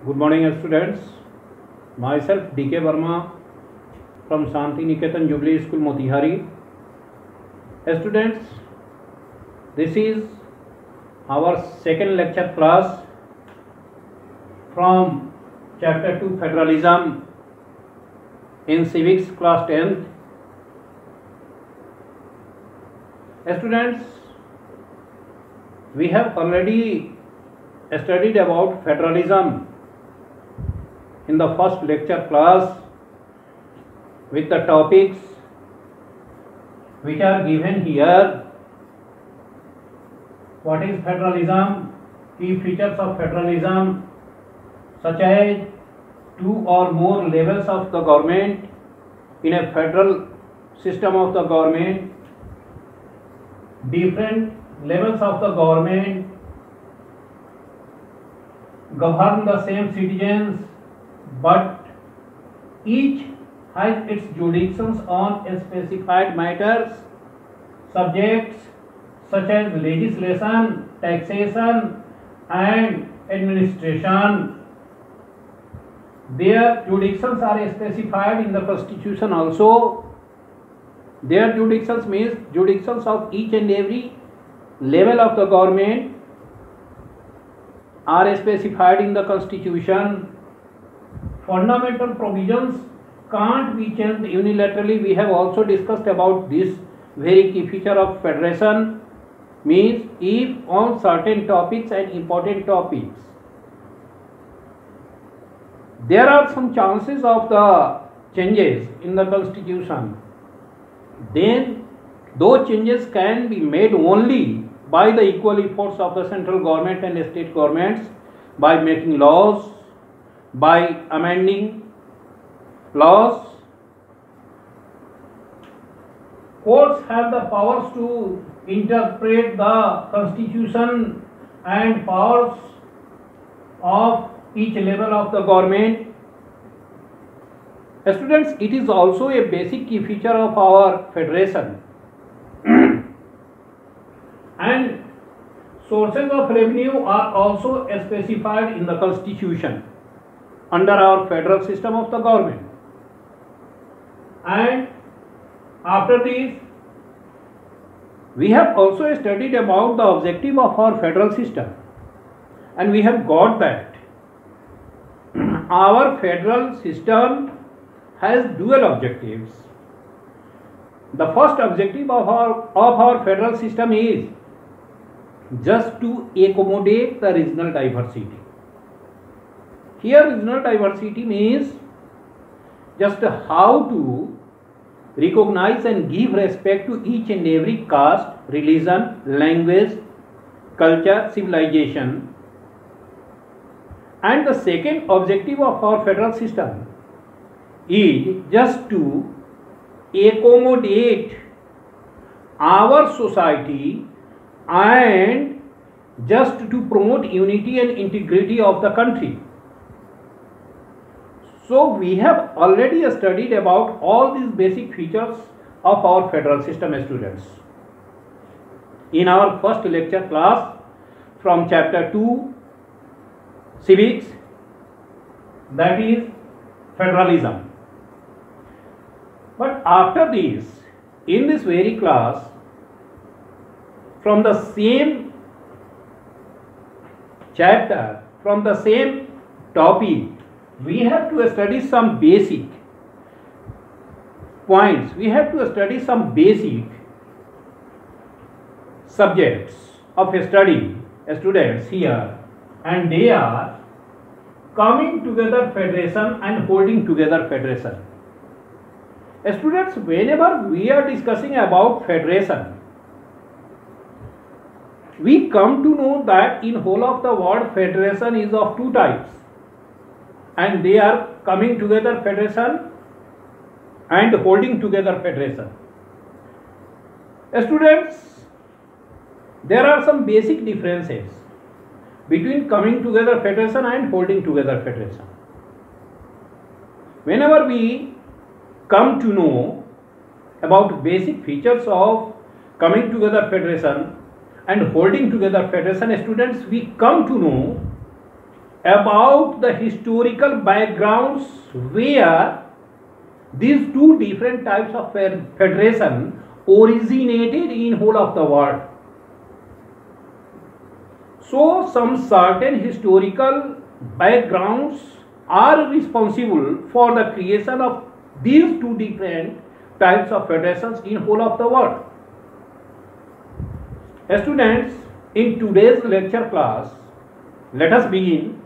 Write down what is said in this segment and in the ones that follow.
Good morning, students. Myself D.K. Verma from Shanti Niketan Jubilee School, Motihari. Students, this is our second lecture class from Chapter 2 Federalism in Civics, class 10th. Students, we have already studied about federalism in the first lecture class with the topics which are given here. What is federalism? Key features of federalism, such as two or more levels of the government in a federal system of the government, different levels of the government govern the same citizens, but each has its jurisdictions on specified matters, subjects such as legislation, taxation and administration. Their jurisdictions are specified in the Constitution also. Their jurisdictions means jurisdictions of each and every level of the government are specified in the Constitution. Fundamental provisions can't be changed unilaterally. We have also discussed about this very key feature of federation, means if on certain topics and important topics there are some chances of the changes in the Constitution, then those changes can be made only by the equal efforts of the central government and state governments, by making laws, by amending laws. Courts have the powers to interpret the Constitution and powers of each level of the government. Students, it is also a basic key feature of our federation. And sources of revenue are also specified in the Constitution under our federal system of the government. And after this, we have also studied about the objective of our federal system, and we have got that our federal system has dual objectives. The first objective of our federal system is just to accommodate the regional diversity. Here regional diversity means just how to recognize and give respect to each and every caste, religion, language, culture, civilization. And the second objective of our federal system is just to accommodate our society and just to promote unity and integrity of the country. So we have already studied about all these basic features of our federal system, students, in our first lecture class from chapter 2 civics, that is federalism. But after this, in this very class, from the same chapter, from the same topic, we have to study some basic points. We have to study some basic subjects of study, students here, and they are coming together federation and holding together federation. Students, whenever we are discussing about federation, we come to know that in whole of the world federation is of two types, and they are coming together federation and holding together federation. Students, there are some basic differences between coming together federation and holding together federation. Whenever we come to know about basic features of coming together federation and holding together federation, students, we come to know about the historical backgrounds where these two different types of federation originated in whole of the world. So some certain historical backgrounds are responsible for the creation of these two different types of federations in whole of the world. Students, in today's lecture class, let us begin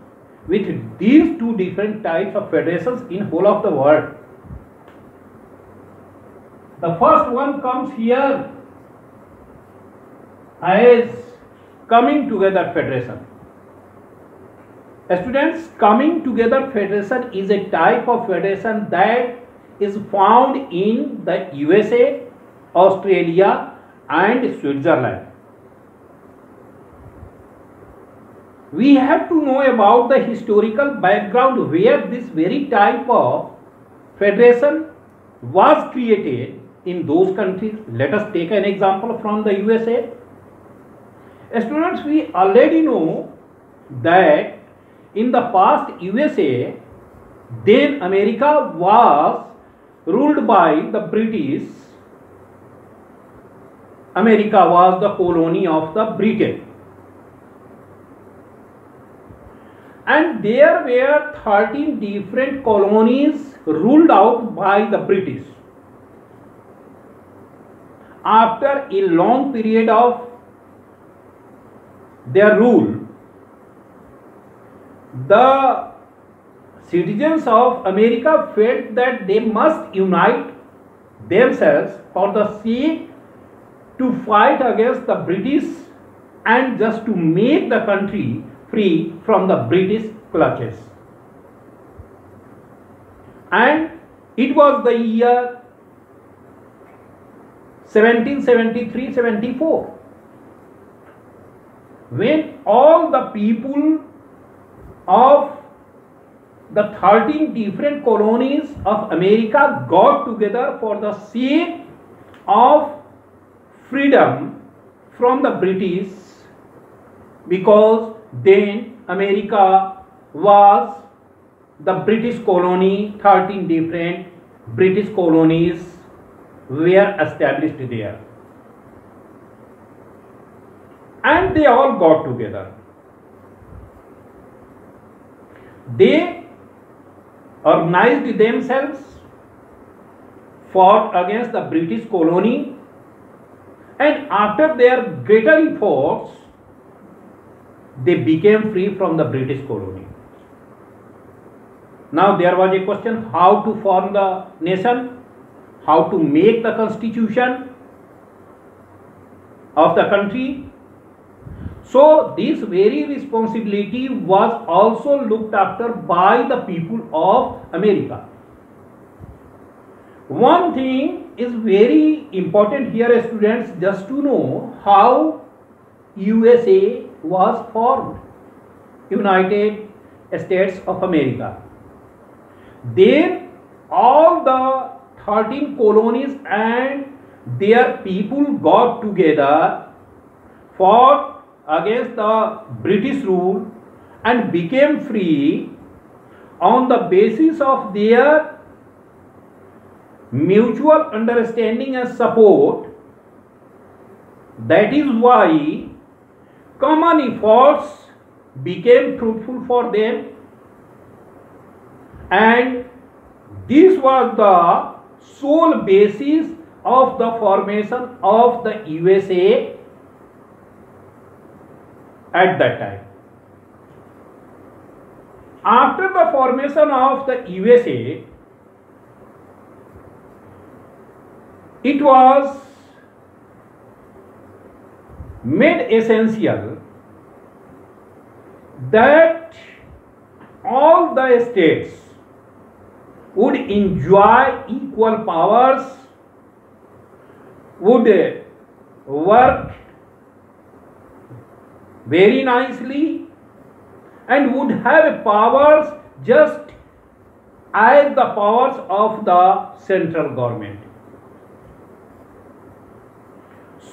with these two different types of federations in whole of the world. The first one comes here as coming together federation. Students, coming together federation is a type of federation that is found in the USA, Australia and Switzerland. We have to know about the historical background where this very type of federation was created in those countries. Let us take an example from the USA. Students, we already know that in the past USA, then America was ruled by the British. America was the colony of the Britain. And there were 13 different colonies ruled out by the British. After a long period of their rule, the citizens of America felt that they must unite themselves for the sake to fight against the British and just to make the country free from the British clutches. And it was the year 1773-74 when all the people of the 13 different colonies of America got together for the sake of freedom from the British, because then America was the British colony. 13 different British colonies were established there, and they all got together. They organized themselves, fought against the British colony, and after their greater efforts, they became free from the British colony. Now there was a question how to form the nation, how to make the constitution of the country. So this very responsibility was also looked after by the people of America. One thing is very important here, students, just to know how USA was formed, United States of America. Then all the 13 colonies and their people got together, fought against the British rule and became free on the basis of their mutual understanding and support. That is why common efforts became fruitful for them, and this was the sole basis of the formation of the USA at that time. After the formation of the USA, it was made essential that all the states would enjoy equal powers, would work very nicely, and would have powers just as the powers of the central government.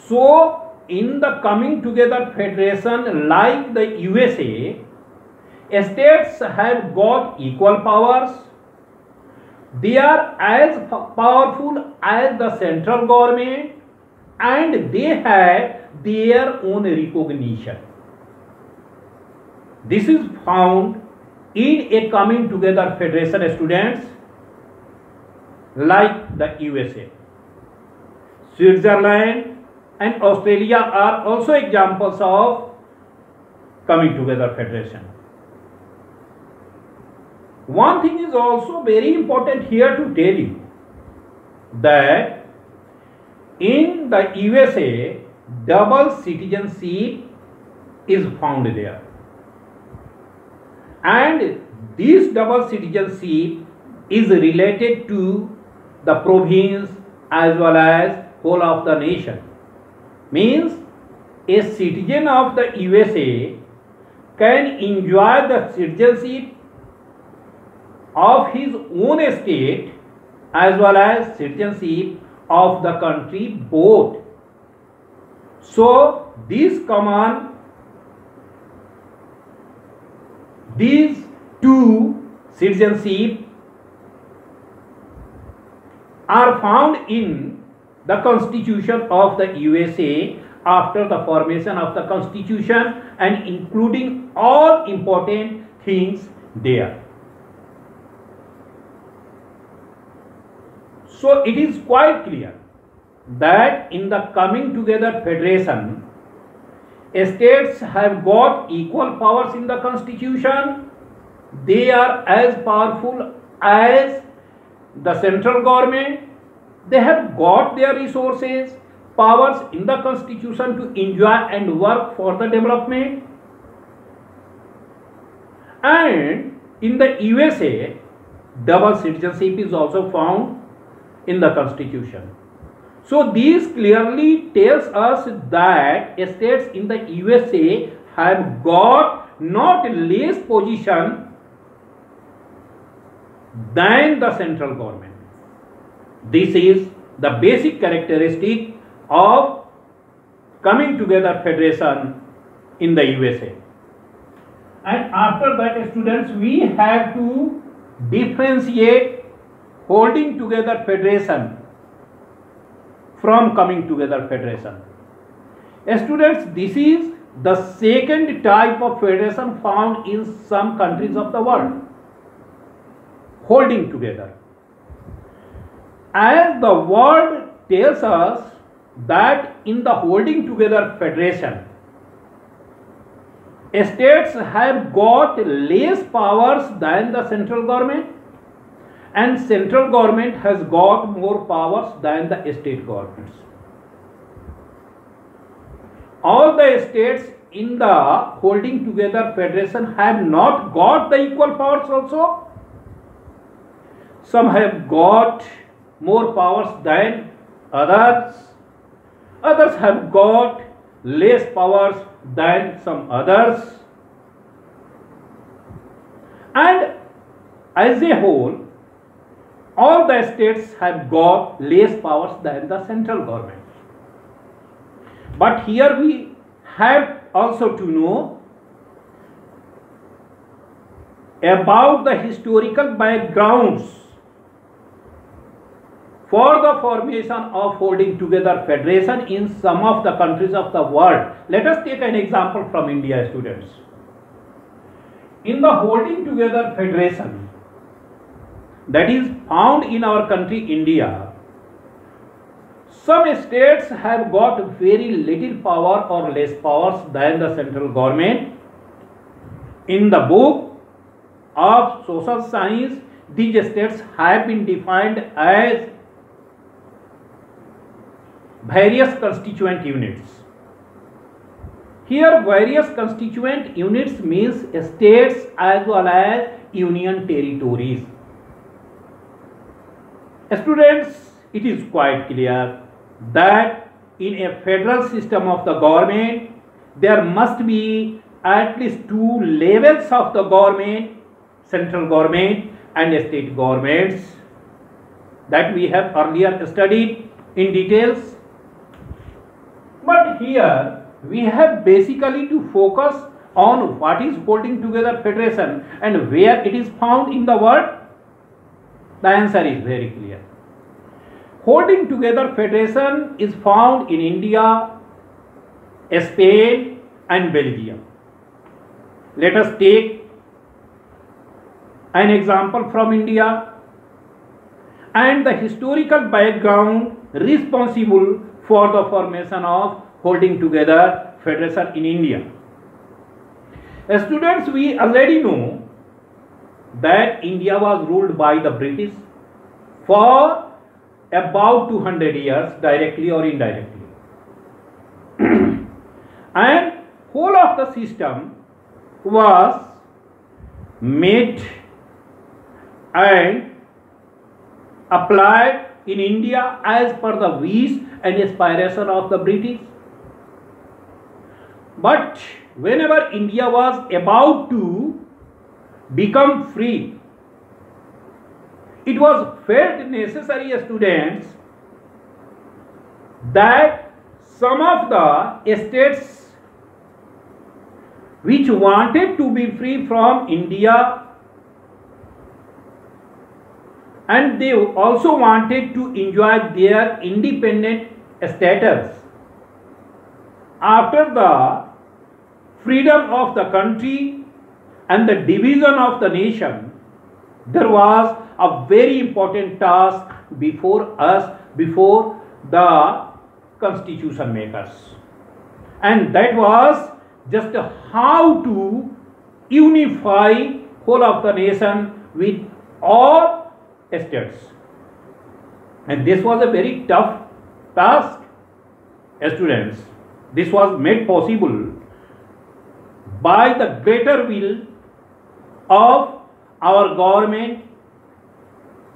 So in the coming together federation like the USA, states have got equal powers. They are as powerful as the central government and they have their own recognition. This is found in a coming together federation, students, like the USA. Switzerland and Australia are also examples of coming together federation. One thing is also very important here to tell you that in the USA double citizenship is found there, and this double citizenship is related to the province as well as whole of the nation. Means a citizen of the USA can enjoy the citizenship of his own state as well as citizenship of the country both. So these two citizenship are found in the Constitution of the USA after the formation of the Constitution and including all important things there. So it is quite clear that in the coming together federation, states have got equal powers in the Constitution. They are as powerful as the central government. They have got their resources, powers in the Constitution to enjoy and work for the development. And in the USA, double citizenship is also found in the Constitution. So this clearly tells us that states in the USA have got not less position than the central government. This is the basic characteristic of coming together federation in the USA. And after that, students, we have to differentiate holding together federation from coming together federation. Students, this is the second type of federation found in some countries of the world. Holding together. As the word tells us that in the holding together federation, states have got less powers than the central government, and central government has got more powers than the state governments. All the states in the holding together federation have not got the equal powers also. Some have got more powers than others. Others have got less powers than some others. And as a whole, all the states have got less powers than the central government. But here we have also to know about the historical backgrounds for the formation of holding together federation in some of the countries of the world. Let us take an example from India, students. In the holding together federation that is found in our country India, some states have got very little power or less powers than the central government. In the book of social science, these states have been defined as various constituent units. Here various constituent units means states as well as union territories. Students, it is quite clear that in a federal system of the government, there must be at least two levels of the government, central government and state governments, that we have earlier studied in details. But here we have basically to focus on what is holding together federation and where it is found in the world? The answer is very clear. Holding together federation is found in India, Spain and Belgium. Let us take an example from India and the historical background responsible for the formation of holding together federation in India. As students, we already know that India was ruled by the British for about 200 years, directly or indirectly. And whole of the system was made and applied in India as per the wish and aspiration of the British. But whenever India was about to become free, it was felt necessary, students, that some of the states which wanted to be free from India and they also wanted to enjoy their independent status after the freedom of the country and the division of the nation, there was a very important task before us, before the constitution makers, and that was just how to unify whole of the nation with all states. And this was a very tough task, students. This was made possible by the greater will of our government,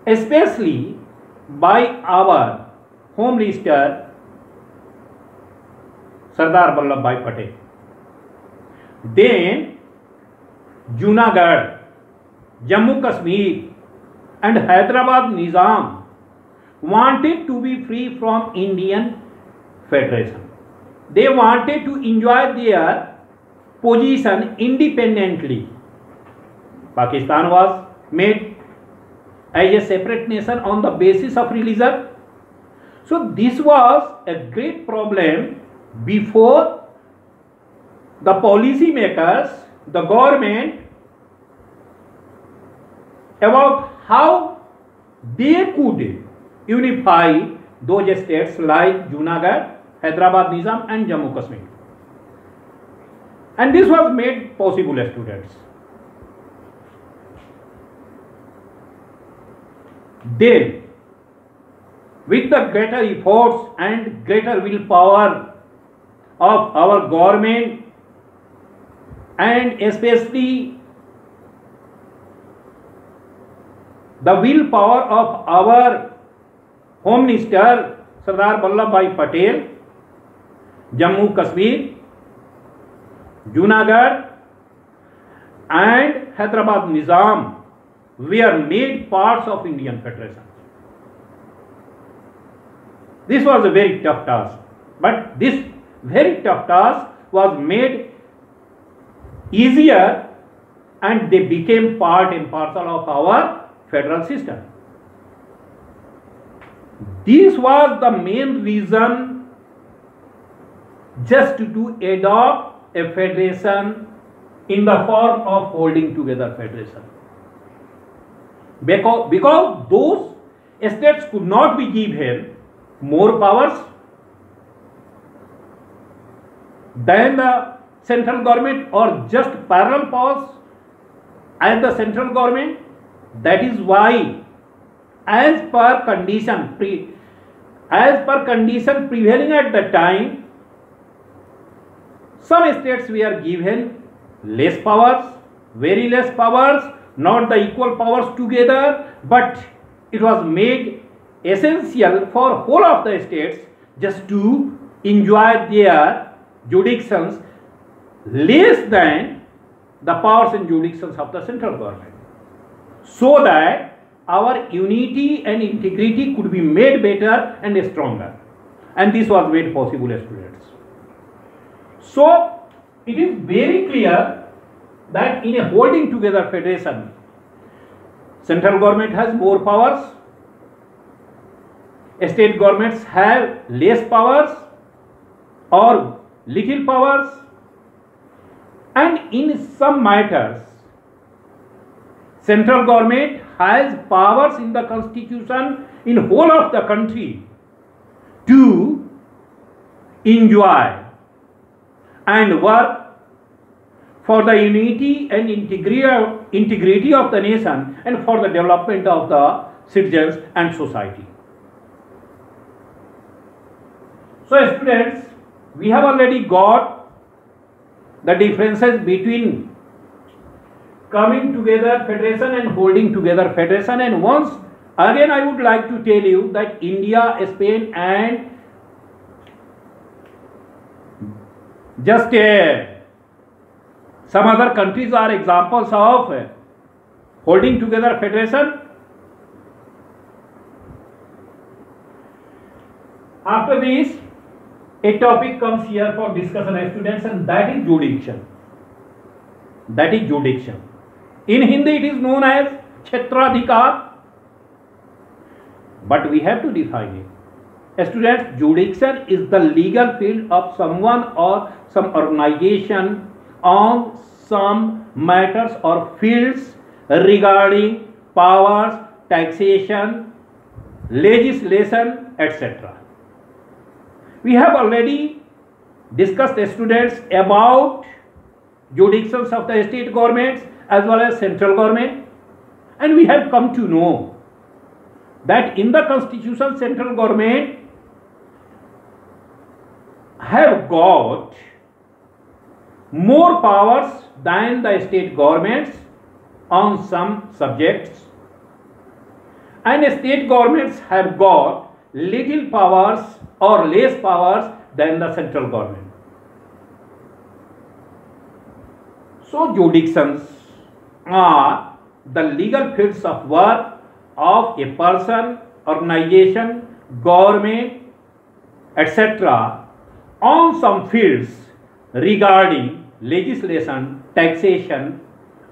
especially by our Home Minister Sardar Vallabhbhai Patel. Then Junagadh, Jammu Kashmir and Hyderabad Nizam wanted to be free from Indian Federation. They wanted to enjoy their position independently. Pakistan was made as a separate nation on the basis of religion. So this was a great problem before the policy makers, the government, about how they could unify those states like Junagadh, Hyderabad Nizam and Jammu Kashmir. And this was made possible, students. Then, with the greater efforts and greater willpower of our government and especially the willpower of our Home Minister Sardar Vallabhbhai Patel, Jammu Kashmir, Junagadh and Hyderabad Nizam were made parts of Indian Federation. This was a very tough task, but this very tough task was made easier and they became part and parcel of our federal system. This was the main reason just to adopt a federation in the form of holding together federation. Because those states could not be given more powers than the central government or just parallel powers as the central government. That is why, as per condition prevailing at the time, some states were given less powers, very less powers, not the equal powers together, but it was made essential for whole of the states just to enjoy their jurisdictions less than the powers and jurisdictions of the central government, so that our unity and integrity could be made better and stronger. And this was made possible, students. So it is very clear that in a holding together federation, central government has more powers, state governments have less powers or little powers, and in some matters central government has powers in the constitution in whole of the country to enjoy and work for the unity and integrity of the nation and for the development of the citizens and society. So students, we have already got the differences between coming together federation and holding together federation, and once again I would like to tell you that India, Spain and just some other countries are examples of holding together federation. After this, a topic comes here for discussion, students, and that is jurisdiction. That is jurisdiction. In Hindi it is known as Kshetradhikar, but we have to define it. Students, jurisdiction is the legal field of someone or some organization on some matters or fields regarding powers, taxation, legislation, etc. We have already discussed, students, about jurisdictions of the state governments as well as central government, and we have come to know that in the constitution central government have got more powers than the state governments on some subjects, and state governments have got little powers or less powers than the central government. So jurisdictions are the legal fields of work of a person, organization, government, etc. on some fields regarding legislation, taxation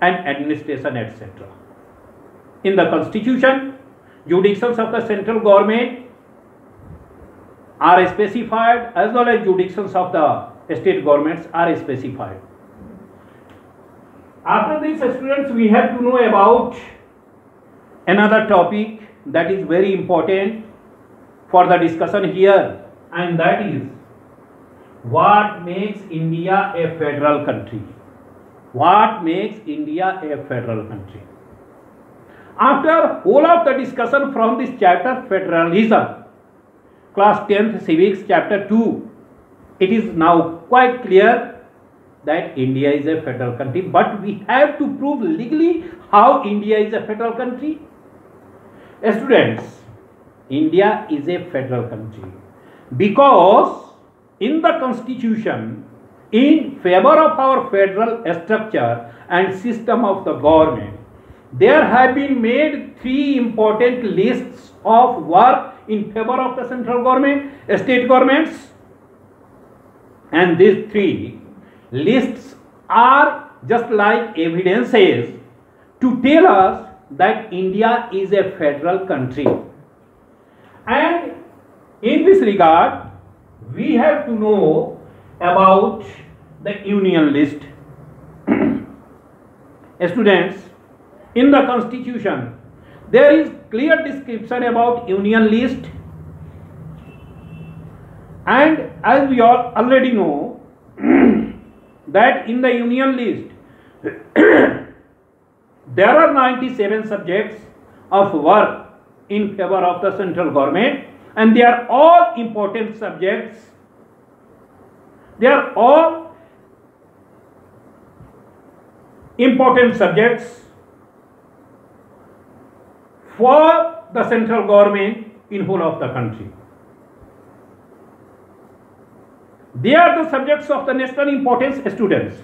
and administration, etc. In the constitution, jurisdictions of the central government are specified as well as jurisdictions of the state governments are specified. After this, students, we have to know about another topic that is very important for the discussion here, and that is what makes India a federal country. What makes India a federal country? After whole of the discussion from this chapter federalism, class 10th civics chapter 2, it is now quite clear that India is a federal country, but we have to prove legally how India is a federal country. Students, India is a federal country because in the constitution, in favor of our federal structure and system of the government, there have been made three important lists of work in favor of the central government, state governments, and these three lists are just like evidences to tell us that India is a federal country. And in this regard, we have to know about the union list. Students, in the constitution, there is clear description about union list, and as we all already know that in the union list there are 97 subjects of work in favor of the central government, and they are all important subjects. They are all important subjects for the central government in whole of the country. They are the subjects of the national importance, students.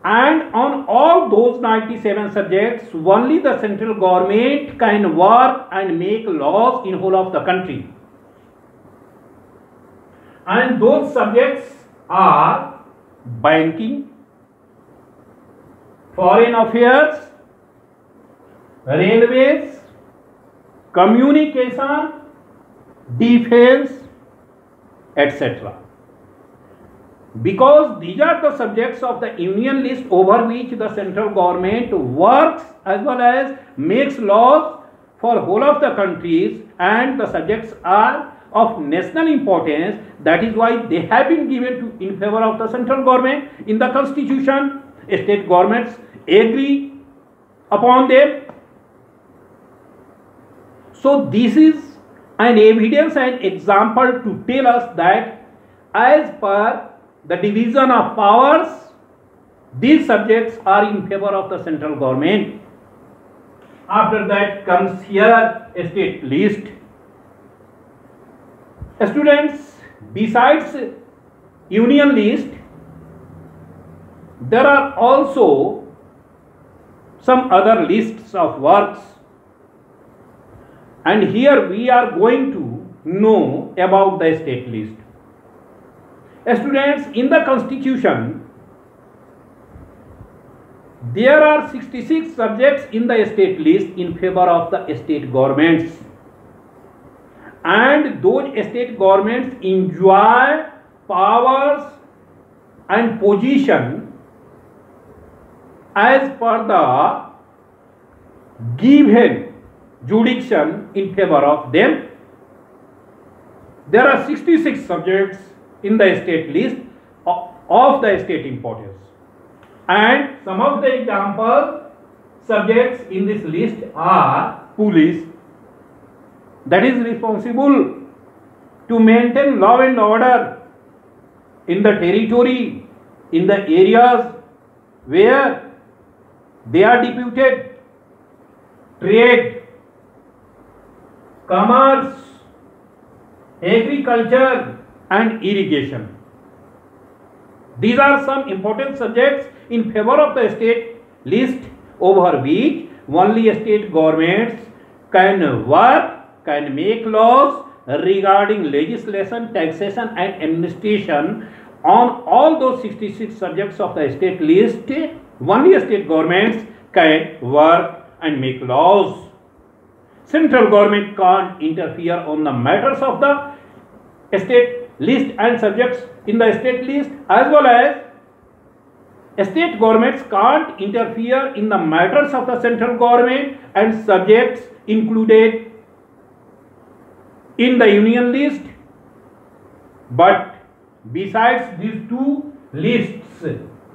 And on all those 97 subjects, only the central government can work and make laws in whole of the country. And those subjects are banking, foreign affairs, railways, communication, defense, etc. Because these are the subjects of the Union List over which the central government works as well as makes laws for whole of the countries, and the subjects are of national importance. That is why they have been given to in favor of the central government in the constitution. State governments agree upon them. So this is an evidence and example to tell us that as per the division of powers, these subjects are in favor of the central government. After that comes here a state list. Students, besides union list, there are also some other lists of works, and here we are going to know about the state list. Students, in the constitution there are 66 subjects in the state list in favor of the state governments, and those state governments enjoy powers and position as per the given jurisdiction in favor of them. There are 66 subjects in the state list of the state importance, and some of the example subjects in this list are police, that is responsible to maintain law and order in the territory, in the areas where they are deputed, trade, commerce, agriculture and irrigation. These are some important subjects in favor of the state list over which only state governments can work, can make laws regarding legislation, taxation and administration. On all those 66 subjects of the state list, only state governments can work and make laws. Central government can't interfere on the matters of the state list and subjects in the state list, as well as state governments can't interfere in the matters of the central government and subjects included in the union list. But besides these two lists,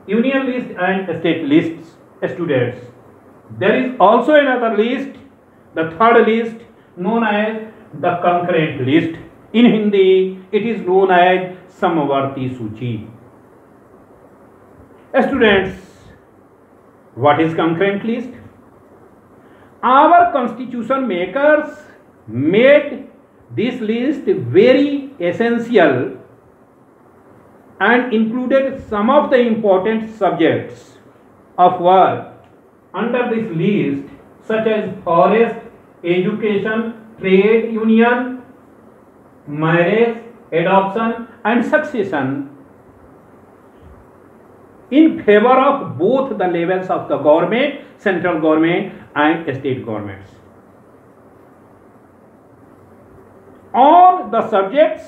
union list and state lists, students, there is also another list, the third list, known as the concurrent list. In Hindi, it is known as Samavarti Suchi. Students, what is concurrent list? Our constitution makers made this list very essential and included some of the important subjects of work under this list, such as forest, education, trade union, marriage, adoption and succession in favor of both the levels of the government, central government and state governments. On the subjects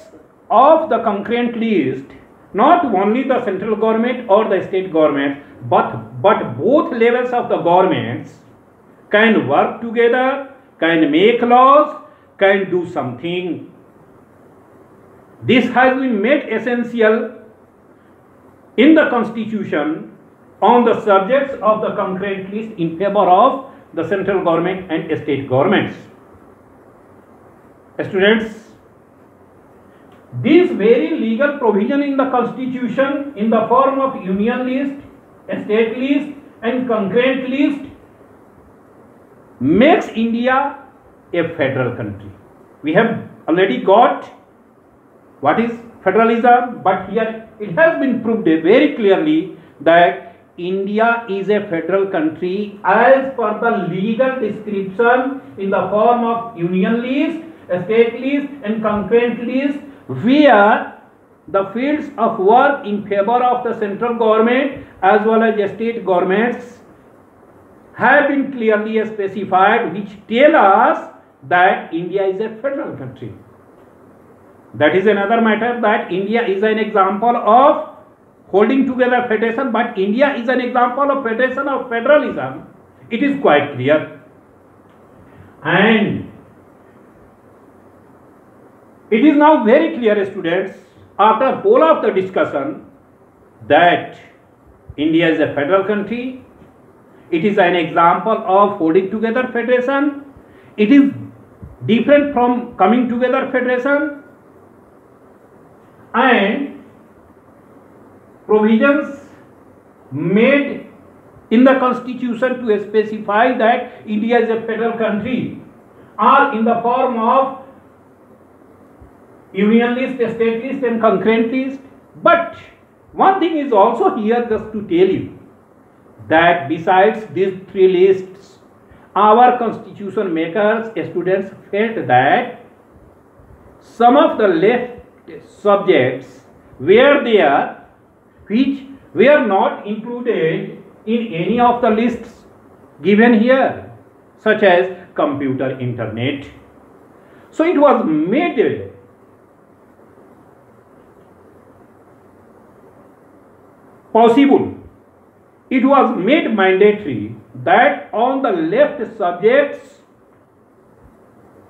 of the concurrent list, not only the central government or the state government, but both levels of the governments can work together, can make laws, can do something. This has been made essential in the constitution on the subjects of the concurrent list in favor of the central government and state governments. Students, this very legal provision in the constitution in the form of union list, state list and concurrent list makes India a federal country. We have already got what is federalism, but here it has been proved very clearly that India is a federal country as per the legal description in the form of union list, state list and concurrent list, where the fields of work in favor of the central government as well as state governments have been clearly specified, which tell us that India is a federal country. That is another matter, that India is an example of holding together federation, but India is an example of federation of federalism. It is quite clear. And it is now very clear, students, after whole of the discussion, that India is a federal country. It is an example of holding together federation. It is different from coming together federation, and provisions made in the constitution to specify that India is a federal country are in the form of union list, state list and concurrent list. But one thing is also here just to tell you that besides these three lists, our constitution makers, students, felt that some of the left subjects were there which were not included in any of the lists given here, such as computer, internet. So it was made possible, it was made mandatory that on the left subjects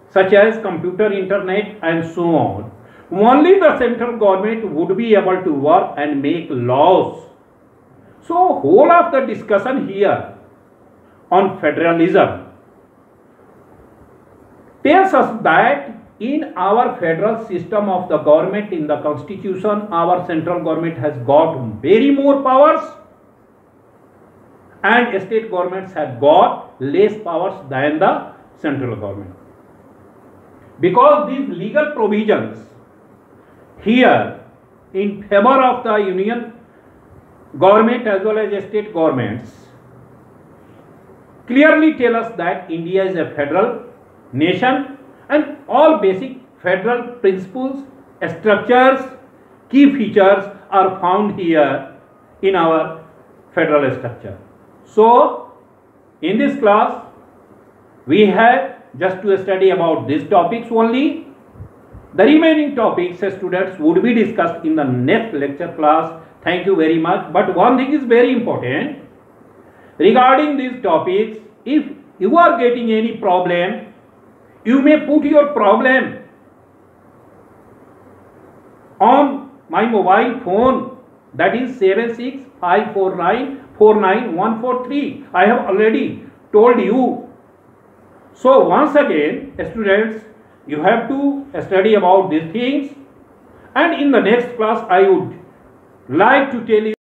such as computer, internet and so on, only the central government would be able to work and make laws. So whole of the discussion here on federalism tells us that in our federal system of the government, in the constitution, our central government has got very more powers and state governments have got less powers than the central government. Because these legal provisions here in favor of the union government as well as state governments clearly tell us that India is a federal nation and all basic federal principles, structures, key features are found here in our federal structure. So in this class we have just to study about these topics only. The remaining topics, students, would be discussed in the next lecture class. Thank you very much. But one thing is very important regarding these topics. If you are getting any problem, you may put your problem on my mobile phone, that is 7654949143. I have already told you. So once again, students, you have to study about these things, and in the next class I would like to tell you